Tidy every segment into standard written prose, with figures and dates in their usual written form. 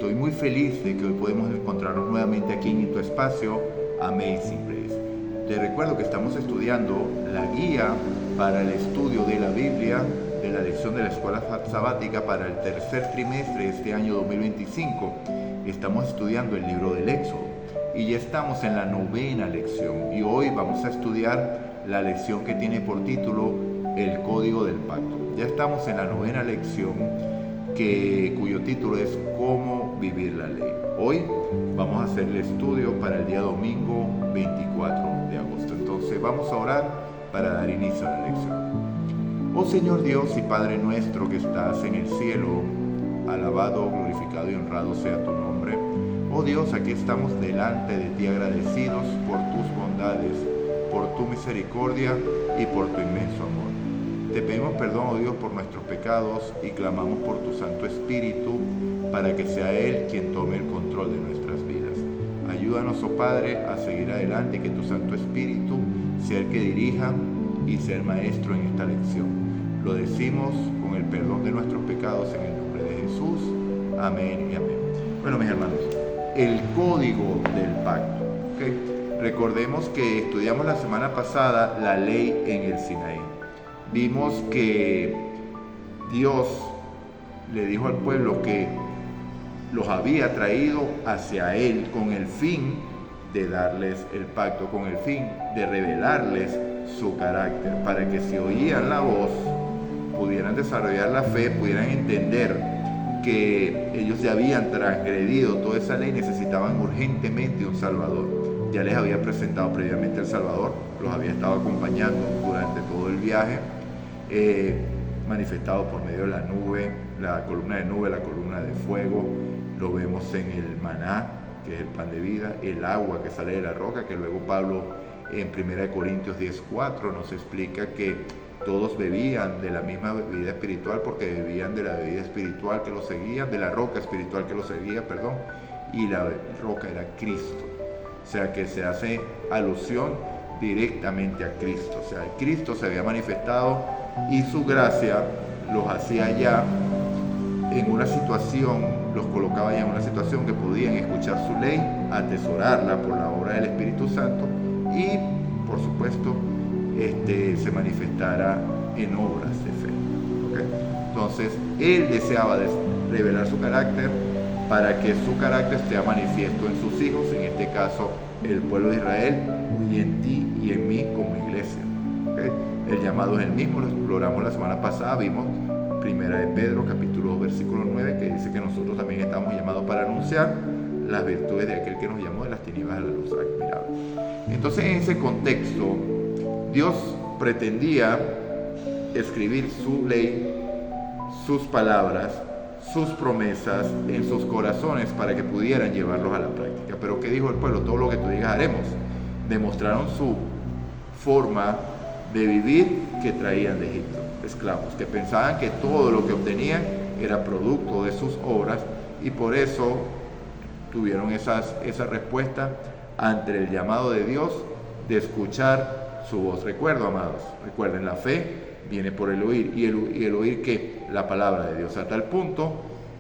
estoy muy feliz de que hoy podemos encontrarnos nuevamente aquí en tu espacio Amazing Grace. Te recuerdo que estamos estudiando la guía para el estudio de la Biblia de la lección de la escuela sabática para el tercer trimestre de este año 2025. Estamos estudiando el libro del Éxodo y ya estamos en la 9ª lección y hoy vamos a estudiar la lección que tiene por título El Código del Pacto. Ya estamos en la 9ª lección cuyo título es Cómo vivir la ley. Hoy vamos a hacer el estudio para el día domingo 24 de agosto. Entonces vamos a orar para dar inicio a la lección. Oh Señor Dios y Padre nuestro que estás en el cielo, alabado, glorificado y honrado sea tu nombre. Oh Dios, aquí estamos delante de ti agradecidos por tus bondades, por tu misericordia y por tu inmenso amor. Te pedimos perdón, oh Dios, por nuestros pecados y clamamos por tu Santo Espíritu para que sea Él quien tome el control de nuestras vidas. Ayúdanos, oh Padre, a seguir adelante y que tu Santo Espíritu sea el que dirija y sea el maestro en esta lección. Lo decimos con el perdón de nuestros pecados en el nombre de Jesús. Amén y amén. Bueno, mis hermanos, el código del pacto. ¿Okay? Recordemos que estudiamos la semana pasada la ley en el Sinaí. Vimos que Dios le dijo al pueblo que los había traído hacia Él con el fin de darles el pacto, con el fin de revelarles su carácter, para que si oían la voz, pudieran desarrollar la fe, pudieran entender que ellos ya habían transgredido toda esa ley, necesitaban urgentemente un Salvador. Ya les había presentado previamente el Salvador, los había estado acompañando durante todo el viaje, manifestado por medio de la nube, la columna de nube, la columna de fuego. Lo vemos en el maná, que es el pan de vida, el agua que sale de la roca, que luego Pablo en 1 Corintios 10:4 nos explica que todos bebían de la misma bebida espiritual porque bebían de la bebida espiritual que los seguía, de la roca espiritual que los seguía, y la roca era Cristo. O sea que se hace alusión directamente a Cristo. O sea, Cristo se había manifestado y su gracia los hacía ya en una situación, los colocaba ya en una situación que podían escuchar su ley, atesorarla por la obra del Espíritu Santo y, por supuesto, se manifestara en obras de fe. ¿Okay? Entonces, Él deseaba revelar su carácter para que su carácter sea manifiesto en sus hijos, en este caso, el pueblo de Israel, y en ti y en mí como iglesia. ¿Okay? El llamado es el mismo, lo exploramos la semana pasada, vimos 1 de Pedro, capítulo 2, versículo 9, que dice que nosotros también estamos llamados para anunciar las virtudes de aquel que nos llamó de las tinieblas a la luz admirable. Entonces, en ese contexto, Dios pretendía escribir su ley, sus palabras, sus promesas en sus corazones para que pudieran llevarlos a la práctica. Pero ¿qué dijo el pueblo? Todo lo que tú digas haremos. Demostraron su forma de vivir que traían de Egipto, esclavos, que pensaban que todo lo que obtenían era producto de sus obras y por eso tuvieron esa respuesta ante el llamado de Dios de escuchar su voz. Recuerden, la fe viene por el oír y el oír que la palabra de Dios, a tal punto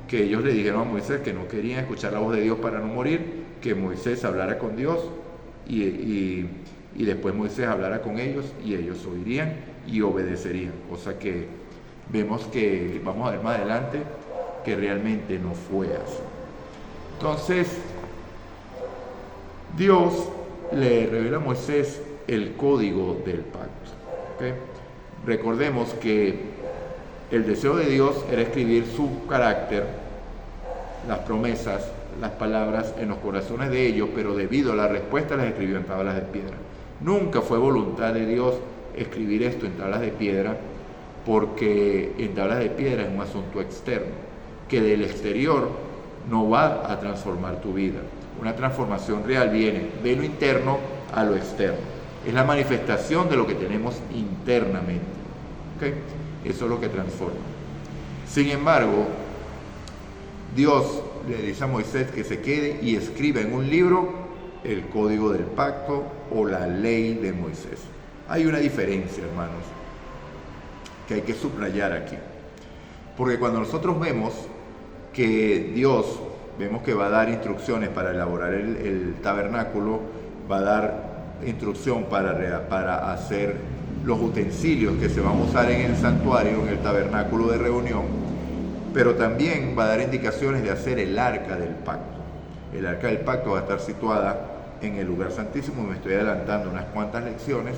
que ellos le dijeron a Moisés que no querían escuchar la voz de Dios para no morir, que Moisés hablara con Dios y después Moisés hablara con ellos y ellos oirían y obedecerían, cosa que vemos que vamos a ver más adelante que realmente no fue así. Entonces Dios le revela a Moisés el código del pacto. ¿Okay? Recordemos que el deseo de Dios era escribir su carácter, las promesas, las palabras en los corazones de ellos, pero debido a la respuesta las escribió en tablas de piedra. Nunca fue voluntad de Dios escribir esto en tablas de piedra, porque en tablas de piedra es un asunto externo, que del exterior no va a transformar tu vida. Una transformación real viene de lo interno a lo externo. Es la manifestación de lo que tenemos internamente. ¿Okay? Eso es lo que transforma. Sin embargo, Dios le dice a Moisés que se quede y escriba en un libro el código del pacto o la ley de Moisés. Hay una diferencia, hermanos, que hay que subrayar aquí. Porque cuando nosotros vemos que Dios vemos que va a dar instrucciones para elaborar el tabernáculo, va a dar instrucción para hacer los utensilios que se van a usar en el santuario, en el tabernáculo de reunión, pero también va a dar indicaciones de hacer el arca del pacto. El arca del pacto va a estar situada en el lugar santísimo. Me estoy adelantando unas cuantas lecciones,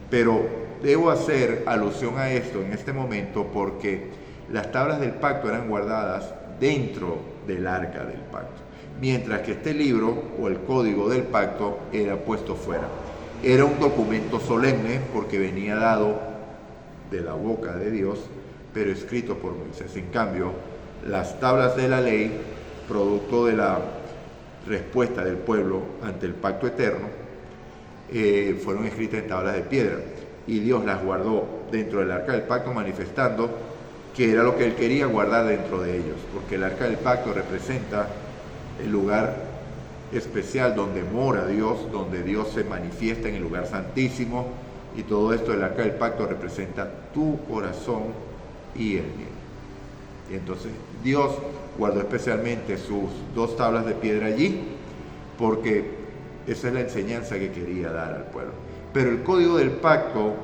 pero debo hacer alusión a esto en este momento porque las tablas del pacto eran guardadas dentro del arca del pacto, mientras que este libro o el código del pacto era puesto fuera. Era un documento solemne porque venía dado de la boca de Dios, pero escrito por Moisés. En cambio, las tablas de la ley, producto de la respuesta del pueblo ante el pacto eterno, fueron escritas en tablas de piedra, y Dios las guardó dentro del arca del pacto, manifestando que era lo que Él quería guardar dentro de ellos, porque el arca del pacto representa el lugar especial donde mora Dios, donde Dios se manifiesta en el lugar santísimo, y todo esto del arca del pacto representa tu corazón y el mío. Y entonces Dios guardó especialmente sus 2 tablas de piedra allí, porque esa es la enseñanza que quería dar al pueblo. Pero el código del pacto,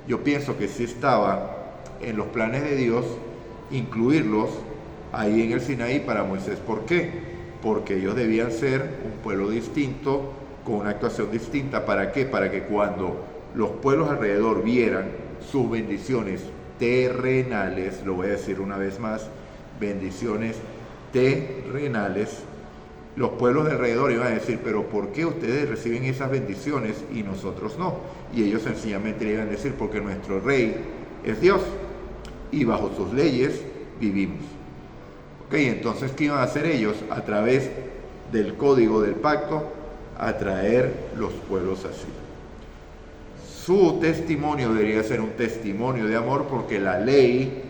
yo pienso que sí estaba en los planes de Dios incluirlos ahí en el Sinaí para Moisés. ¿Por qué? Porque ellos debían ser un pueblo distinto, con una actuación distinta. ¿Para qué? Para que cuando los pueblos alrededor vieran sus bendiciones terrenales, lo voy a decir una vez más, bendiciones terrenales, los pueblos de alrededor iban a decir, pero ¿por qué ustedes reciben esas bendiciones y nosotros no? Y ellos sencillamente le iban a decir, porque nuestro rey es Dios y bajo sus leyes vivimos. Ok, entonces, ¿qué iban a hacer ellos? A través del código del pacto, atraer los pueblos así. Su testimonio debería ser un testimonio de amor, porque la ley,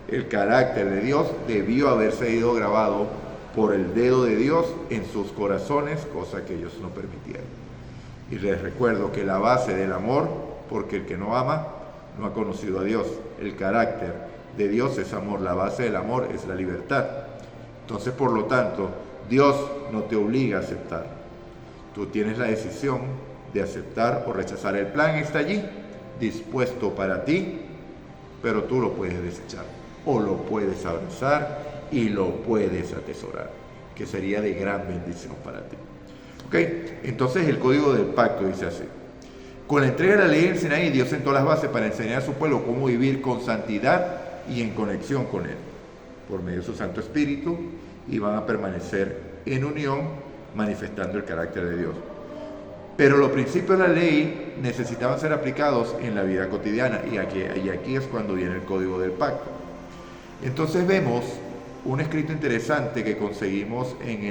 el carácter de Dios, debió haberse ido grabado por el dedo de Dios en sus corazones, cosa que ellos no permitieron. Y les recuerdo que la base del amor, porque el que no ama no ha conocido a Dios. El carácter de Dios es amor, la base del amor es la libertad. Entonces, por lo tanto, Dios no te obliga a aceptar. Tú tienes la decisión de aceptar o rechazar. El plan está allí, dispuesto para ti, pero tú lo puedes desechar o lo puedes abrazar y lo puedes atesorar, que sería de gran bendición para ti. Ok, entonces el código del pacto dice así: con la entrega de la ley en Sinaí, Dios sentó las bases para enseñar a su pueblo cómo vivir con santidad y en conexión con Él. Por medio de su Santo Espíritu, y van a permanecer en unión, manifestando el carácter de Dios. Pero los principios de la ley necesitaban ser aplicados en la vida cotidiana, y aquí es cuando viene el código del pacto. Entonces vemos un escrito interesante que conseguimos en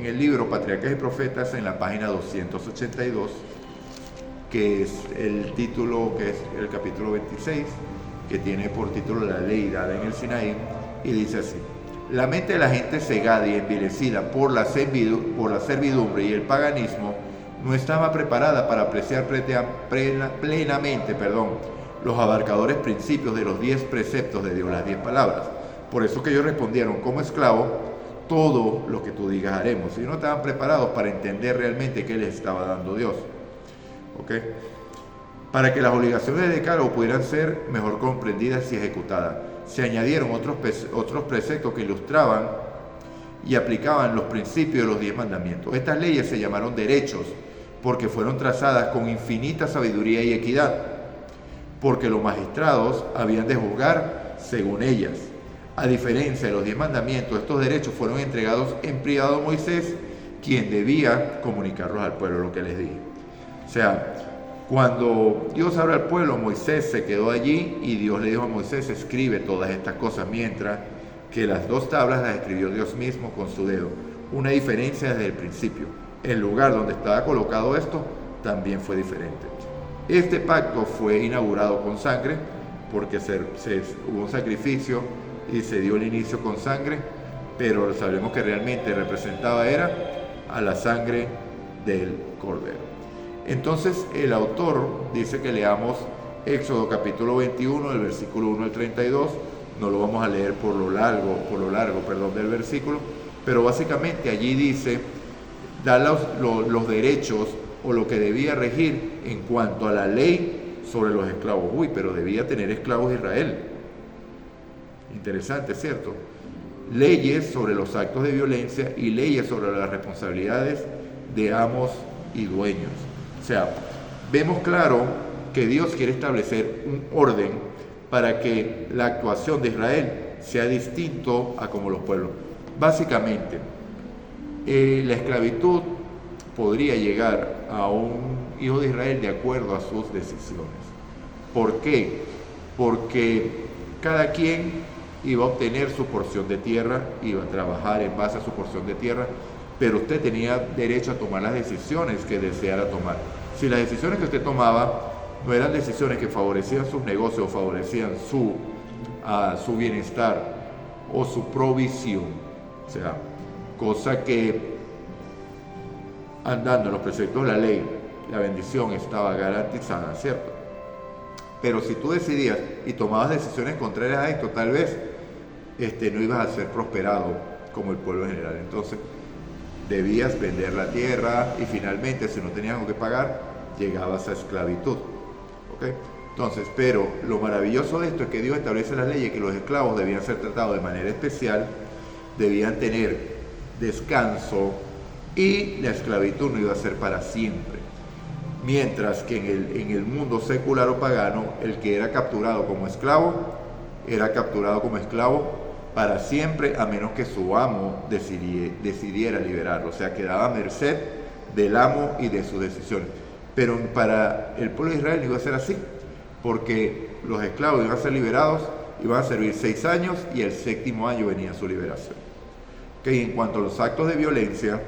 el libro Patriarcas y Profetas, en la página 282, que es el título, que es el capítulo 26, que tiene por título La ley dada en el Sinaí, y dice así: la mente de la gente cegada y envilecida por la servidumbre y el paganismo no estaba preparada para apreciar plenamente los abarcadores principios de los 10 preceptos de Dios, las 10 palabras. Por eso que ellos respondieron: como esclavo, todo lo que tú digas haremos. Y no estaban preparados para entender realmente qué les estaba dando Dios. ¿Ok? Para que las obligaciones del decálogo pudieran ser mejor comprendidas y ejecutadas, se añadieron otros preceptos que ilustraban y aplicaban los principios de los 10 mandamientos. Estas leyes se llamaron derechos porque fueron trazadas con infinita sabiduría y equidad, porque los magistrados habían de juzgar según ellas. A diferencia de los 10 mandamientos, estos derechos fueron entregados en privado a Moisés, quien debía comunicarlos al pueblo, lo que les dije. O sea, cuando Dios habla al pueblo, Moisés se quedó allí y Dios le dijo a Moisés: escribe todas estas cosas, mientras que las 2 tablas las escribió Dios mismo con su dedo. Una diferencia desde el principio: el lugar donde estaba colocado esto también fue diferente. Este pacto fue inaugurado con sangre, porque hubo un sacrificio y se dio el inicio con sangre, pero sabemos que realmente representaba era a la sangre del Cordero. Entonces el autor dice que leamos Éxodo capítulo 21, del versículo 1 al 32, no lo vamos a leer por lo largo, del versículo, pero básicamente allí dice, da los derechos o lo que debía regir en cuanto a la ley sobre los esclavos. Uy, pero debía tener esclavos Israel. Interesante, ¿cierto? Leyes sobre los actos de violencia y leyes sobre las responsabilidades de amos y dueños. O sea, vemos claro que Dios quiere establecer un orden para que la actuación de Israel sea distinto a como los pueblos. Básicamente, la esclavitud podría llegar a un hijo de Israel de acuerdo a sus decisiones. ¿Por qué? Porque cada quien iba a obtener su porción de tierra, iba a trabajar en base a su porción de tierra, pero usted tenía derecho a tomar las decisiones que deseara tomar. Si las decisiones que usted tomaba no eran decisiones que favorecían sus negocios o favorecían su bienestar o su provisión, o sea, cosa que andando en los preceptos de la ley, la bendición estaba garantizada, ¿cierto? Pero si tú decidías y tomabas decisiones contrarias a esto, tal vez no ibas a ser prosperado como el pueblo en general. Entonces, debías vender la tierra y finalmente, si no tenías algo que pagar, llegabas a esclavitud. ¿Okay? Entonces, pero lo maravilloso de esto es que Dios establece las leyes que los esclavos debían ser tratados de manera especial, debían tener descanso y la esclavitud no iba a ser para siempre. Mientras que en el mundo secular o pagano, el que era capturado como esclavo, era capturado como esclavo para siempre, a menos que su amo decidiera liberarlo. O sea, quedaba a merced del amo y de sus decisiones. Pero para el pueblo de Israel no iba a ser así, porque los esclavos iban a ser liberados, iban a servir 6 años y el 7º año venía su liberación. Okay, en cuanto a los actos de violencia,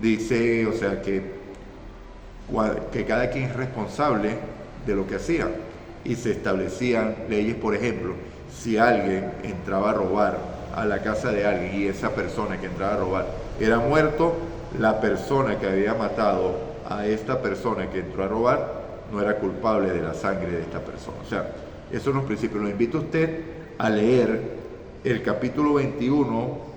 dice, o sea, que cada quien es responsable de lo que hacía y se establecían leyes. Por ejemplo, si alguien entraba a robar a la casa de alguien y esa persona que entraba a robar era muerto, la persona que había matado a esta persona que entró a robar no era culpable de la sangre de esta persona. O sea, esos son los principios. Lo invito a usted a leer el capítulo 21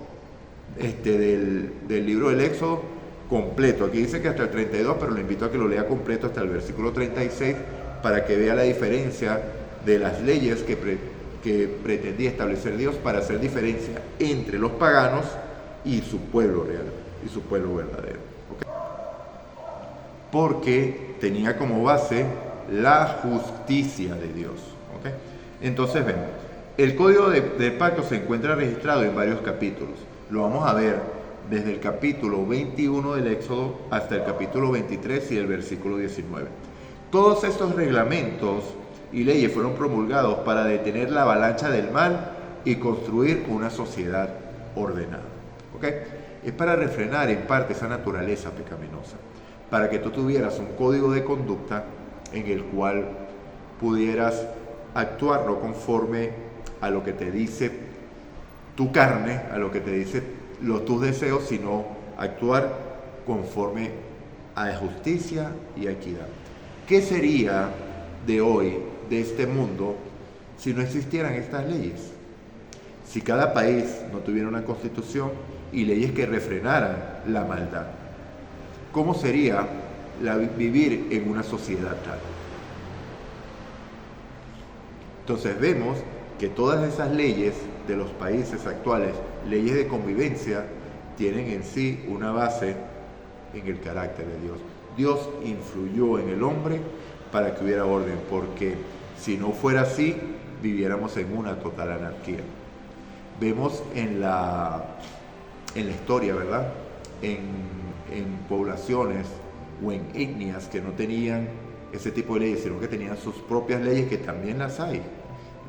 del libro del Éxodo completo. Aquí dice que hasta el 32, pero lo invito a que lo lea completo hasta el versículo 36 para que vea la diferencia de las leyes que pretendía establecer Dios para hacer diferencia entre los paganos y su pueblo real y su pueblo verdadero. ¿Okay? Porque tenía como base la justicia de Dios. ¿Okay? Entonces vemos, el código de pacto se encuentra registrado en varios capítulos. Lo vamos a ver desde el capítulo 21 del Éxodo hasta el capítulo 23 y el versículo 19. Todos estos reglamentos y leyes fueron promulgados para detener la avalancha del mal y construir una sociedad ordenada. ¿Okay? Es para refrenar en parte esa naturaleza pecaminosa, para que tú tuvieras un código de conducta en el cual pudieras actuar no conforme a lo que te dice tu carne, a lo que te dice tus deseos, sino actuar conforme a justicia y a equidad. ¿Qué sería de hoy, de este mundo, si no existieran estas leyes? Si cada país no tuviera una constitución y leyes que refrenaran la maldad, ¿cómo sería vivir en una sociedad tal? Entonces vemos que todas esas leyes de los países actuales, leyes de convivencia, tienen en sí una base en el carácter de Dios. Dios influyó en el hombre para que hubiera orden, porque si no fuera así, viviéramos en una total anarquía. Vemos en la historia, ¿verdad? En poblaciones o en etnias que no tenían ese tipo de leyes, sino que tenían sus propias leyes, que también las hay,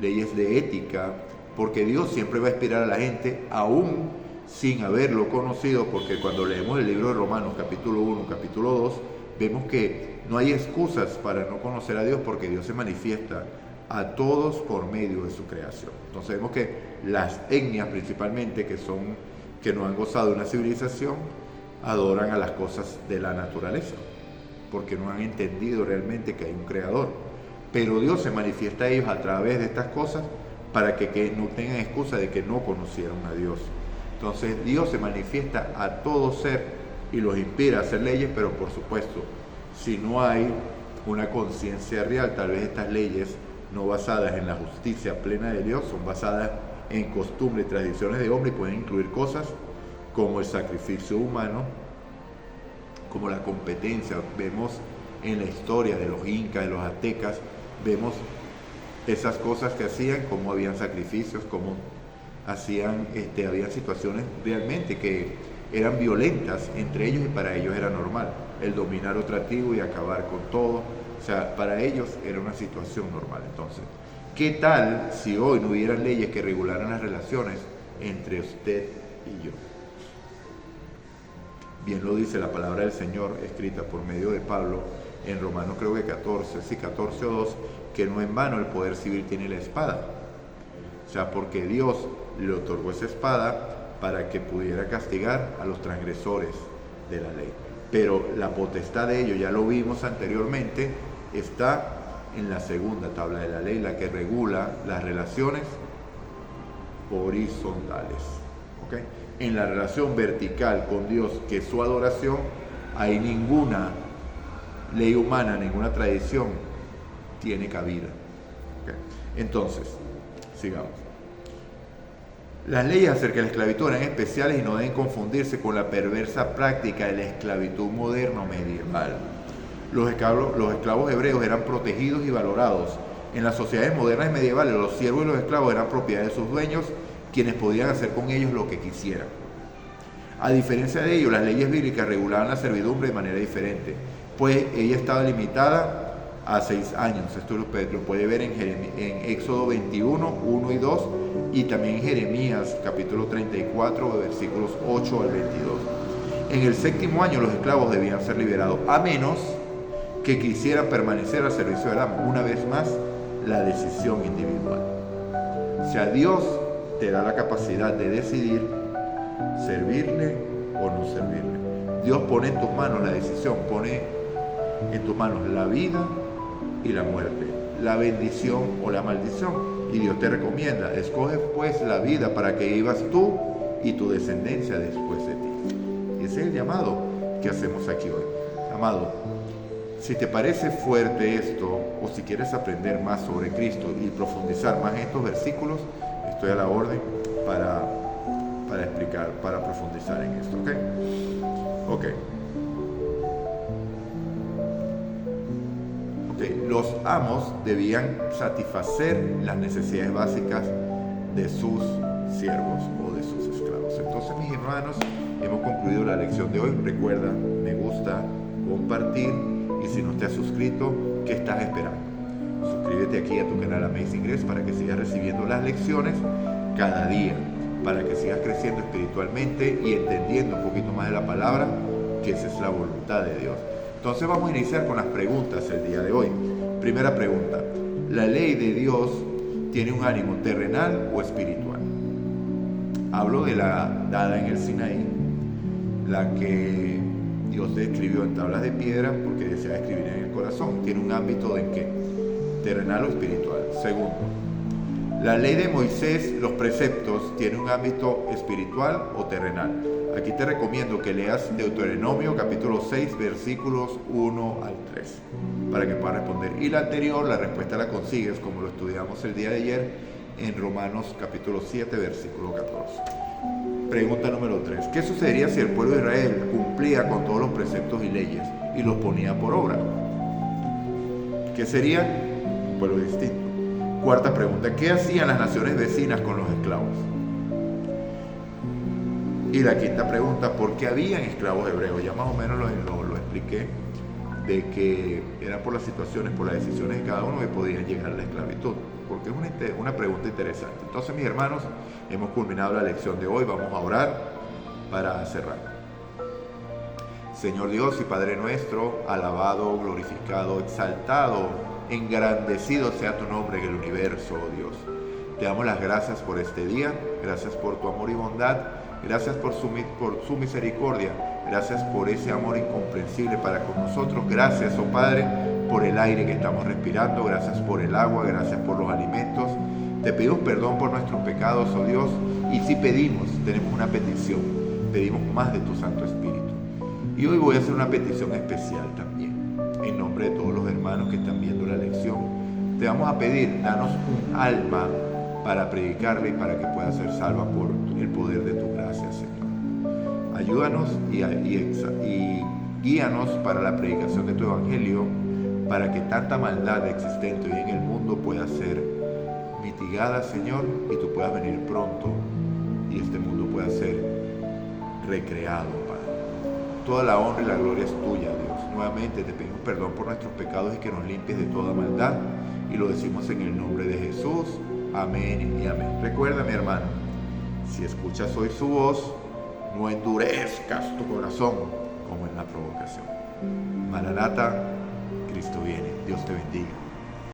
leyes de ética, porque Dios siempre va a inspirar a la gente, aún sin haberlo conocido, porque cuando leemos el libro de Romanos, capítulo 1, capítulo 2, vemos que no hay excusas para no conocer a Dios, porque Dios se manifiesta a todos por medio de su creación. Entonces vemos que las etnias principalmente, que no han gozado de una civilización, adoran a las cosas de la naturaleza, porque no han entendido realmente que hay un creador. Pero Dios se manifiesta a ellos a través de estas cosas para que no tengan excusa de que no conocieron a Dios. Entonces Dios se manifiesta a todo ser y los inspira a hacer leyes, pero por supuesto, si no hay una conciencia real, tal vez estas leyes no basadas en la justicia plena de Dios, son basadas en costumbres y tradiciones de hombre y pueden incluir cosas como el sacrificio humano, como la competencia. Vemos en la historia de los incas, de los aztecas, vemos esas cosas que hacían, cómo habían sacrificios, cómo habían situaciones realmente que eran violentas entre ellos y para ellos era normal el dominar otra tribu y acabar con todo. O sea, para ellos era una situación normal. Entonces, ¿qué tal si hoy no hubieran leyes que regularan las relaciones entre usted y yo? Bien lo dice la palabra del Señor, escrita por medio de Pablo en Romanos creo que 14 o 2, que no en vano el poder civil tiene la espada. O sea, porque Dios le otorgó esa espada para que pudiera castigar a los transgresores de la ley. Pero la potestad de ello, ya lo vimos anteriormente, está en la segunda tabla de la ley, la que regula las relaciones horizontales. ¿Okay? En la relación vertical con Dios, que es su adoración, hay ninguna ley humana, ninguna tradición tiene cabida. ¿Okay? Entonces, sigamos. Las leyes acerca de la esclavitud eran especiales y no deben confundirse con la perversa práctica de la esclavitud moderna o medieval. Los esclavos hebreos eran protegidos y valorados. En las sociedades modernas y medievales, los siervos y los esclavos eran propiedad de sus dueños, quienes podían hacer con ellos lo que quisieran. A diferencia de ello, las leyes bíblicas regulaban la servidumbre de manera diferente, pues ella estaba limitada a 6 años. Esto lo puede ver en Éxodo 21, 1 y 2, y también en Jeremías capítulo 34, versículos 8 al 22. En el 7º año los esclavos debían ser liberados, a menos que quisieran permanecer al servicio del amo. Una vez más, la decisión individual. O sea, Dios te da la capacidad de decidir servirle o no servirle. Dios pone en tus manos la decisión, pone en tus manos la vida y la muerte, la bendición o la maldición. Y Dios te recomienda, escoge pues la vida para que vivas tú y tu descendencia después de ti. Y ese es el llamado que hacemos aquí hoy. Amado, si te parece fuerte esto, o si quieres aprender más sobre Cristo y profundizar más en estos versículos, estoy a la orden para explicar, para profundizar en esto, ¿ok? Los amos debían satisfacer las necesidades básicas de sus siervos o de sus esclavos. Entonces, mis hermanos, hemos concluido la lección de hoy. Recuerda, me gusta, compartir, y si no te has suscrito, ¿qué estás esperando? Suscríbete aquí a tu canal Amazing Grace para que sigas recibiendo las lecciones cada día, para que sigas creciendo espiritualmente y entendiendo un poquito más de la palabra, que esa es la voluntad de Dios. Entonces vamos a iniciar con las preguntas el día de hoy. Primera pregunta: ¿la ley de Dios tiene un ánimo terrenal o espiritual? Hablo de la dada en el Sinaí, la que Dios escribió en tablas de piedra porque desea escribir en el corazón. ¿Tiene un ámbito de qué? ¿Terrenal o espiritual? Segundo, ¿la ley de Moisés, los preceptos, tiene un ámbito espiritual o terrenal? Aquí te recomiendo que leas Deuteronomio capítulo 6 versículos 1 al 3 para que puedas responder. Y la anterior, la respuesta la consigues como lo estudiamos el día de ayer en Romanos capítulo 7 versículo 14. Pregunta número 3. ¿Qué sucedería si el pueblo de Israel cumplía con todos los preceptos y leyes y los ponía por obra? ¿Qué sería? Un pueblo distinto. Cuarta pregunta. ¿Qué hacían las naciones vecinas con los esclavos? Y la quinta pregunta, ¿por qué habían esclavos hebreos? Ya más o menos lo expliqué, de que eran por las situaciones, por las decisiones de cada uno que podían llegar a la esclavitud, porque es una pregunta interesante. Entonces, mis hermanos, hemos culminado la lección de hoy. Vamos a orar para cerrar. Señor Dios y Padre nuestro, alabado, glorificado, exaltado, engrandecido sea tu nombre en el universo, oh Dios. Te damos las gracias por este día, gracias por tu amor y bondad, gracias por su misericordia, gracias por ese amor incomprensible para con nosotros. Gracias, oh Padre, por el aire que estamos respirando, gracias por el agua, gracias por los alimentos, Te pedimos perdón por nuestros pecados, oh Dios, y si pedimos, tenemos una petición, pedimos más de tu Santo Espíritu. Y hoy voy a hacer una petición especial también, en nombre de todos los hermanos que están viendo la lección. Te vamos a pedir, danos un alma para predicarle y para que pueda ser salva por el poder de tu gracia, Señor. Ayúdanos y guíanos para la predicación de tu Evangelio, para que tanta maldad existente hoy en el mundo pueda ser mitigada, Señor, y tú puedas venir pronto y este mundo pueda ser recreado, Padre. Toda la honra y la gloria es tuya, Dios. Nuevamente te pedimos perdón por nuestros pecados y que nos limpies de toda maldad, y lo decimos en el nombre de Jesús. Amén y amén. Recuerda, mi hermano, si escuchas hoy su voz, no endurezcas tu corazón como en la provocación. Maranata, Cristo viene. Dios te bendiga.